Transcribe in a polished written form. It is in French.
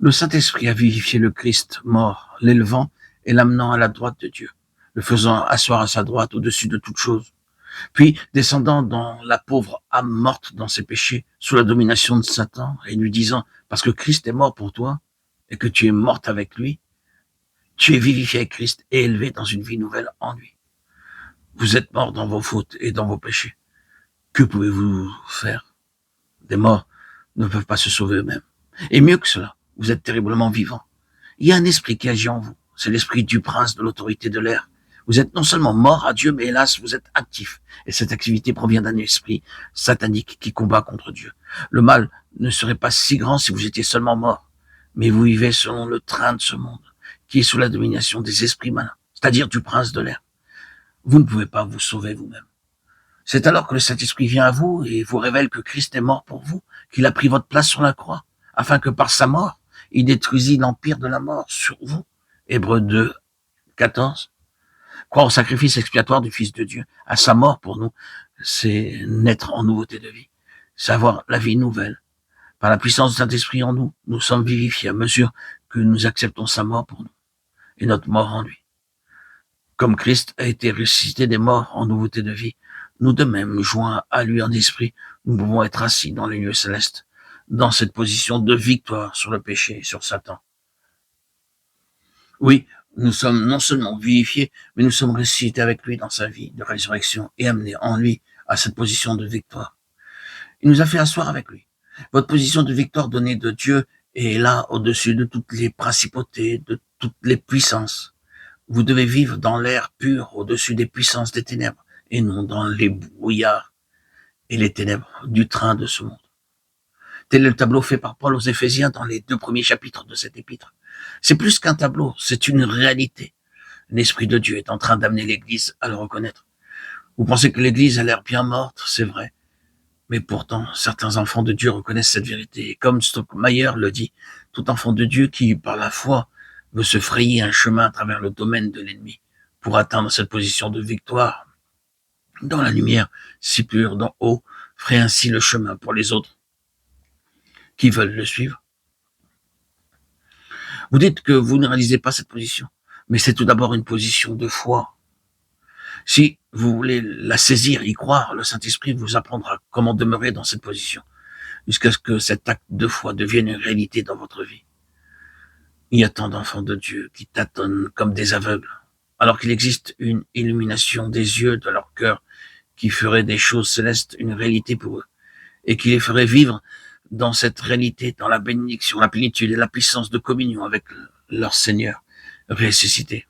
Le Saint-Esprit a vivifié le Christ mort, l'élevant et l'amenant à la droite de Dieu, le faisant asseoir à sa droite au-dessus de toute chose. Puis, descendant dans la pauvre âme morte dans ses péchés, sous la domination de Satan, et lui disant, parce que Christ est mort pour toi, et que tu es morte avec lui, tu es vivifié avec Christ et élevé dans une vie nouvelle en lui. Vous êtes morts dans vos fautes et dans vos péchés. Que pouvez-vous faire? Des morts ne peuvent pas se sauver eux-mêmes. Et mieux que cela, vous êtes terriblement vivants. Il y a un esprit qui agit en vous. C'est l'esprit du prince de l'autorité de l'air. Vous êtes non seulement mort à Dieu, mais hélas, vous êtes actif. Et cette activité provient d'un esprit satanique qui combat contre Dieu. Le mal ne serait pas si grand si vous étiez seulement mort. Mais vous vivez selon le train de ce monde, qui est sous la domination des esprits malins, c'est-à-dire du prince de l'air. Vous ne pouvez pas vous sauver vous-même. C'est alors que le Saint-Esprit vient à vous et vous révèle que Christ est mort pour vous, qu'il a pris votre place sur la croix, afin que par sa mort, il détruisit l'empire de la mort sur vous. Hébreux 2, 14. Croire au sacrifice expiatoire du Fils de Dieu, à sa mort pour nous, c'est naître en nouveauté de vie. C'est avoir la vie nouvelle. Par la puissance du Saint-Esprit en nous, nous sommes vivifiés à mesure que nous acceptons sa mort pour nous et notre mort en lui. Comme Christ a été ressuscité des morts en nouveauté de vie, nous de même, joints à lui en esprit, nous pouvons être assis dans les lieux célestes, dans cette position de victoire sur le péché et sur Satan. Oui, nous sommes non seulement vivifiés, mais nous sommes ressuscités avec lui dans sa vie de résurrection et amenés en lui à cette position de victoire. Il nous a fait asseoir avec lui. Votre position de victoire donnée de Dieu est là au-dessus de toutes les principautés, de toutes les puissances. Vous devez vivre dans l'air pur au-dessus des puissances des ténèbres et non dans les brouillards et les ténèbres du train de ce monde. Tel est le tableau fait par Paul aux Éphésiens dans les 2 premiers chapitres de cet épître. C'est plus qu'un tableau, c'est une réalité. L'Esprit de Dieu est en train d'amener l'Église à le reconnaître. Vous pensez que l'Église a l'air bien morte, c'est vrai. Mais pourtant, certains enfants de Dieu reconnaissent cette vérité. Et comme Stockmayer le dit, tout enfant de Dieu qui, par la foi, veut se frayer un chemin à travers le domaine de l'ennemi pour atteindre cette position de victoire dans la lumière si pure d'en haut, ferait ainsi le chemin pour les autres qui veulent le suivre. Vous dites que vous ne réalisez pas cette position, mais c'est tout d'abord une position de foi. Si vous voulez la saisir, y croire, le Saint-Esprit vous apprendra comment demeurer dans cette position, jusqu'à ce que cet acte de foi devienne une réalité dans votre vie. Il y a tant d'enfants de Dieu qui tâtonnent comme des aveugles, alors qu'il existe une illumination des yeux de leur cœur qui ferait des choses célestes une réalité pour eux, et qui les ferait vivre dans cette réalité, dans la bénédiction, la plénitude et la puissance de communion avec leur Seigneur ressuscité.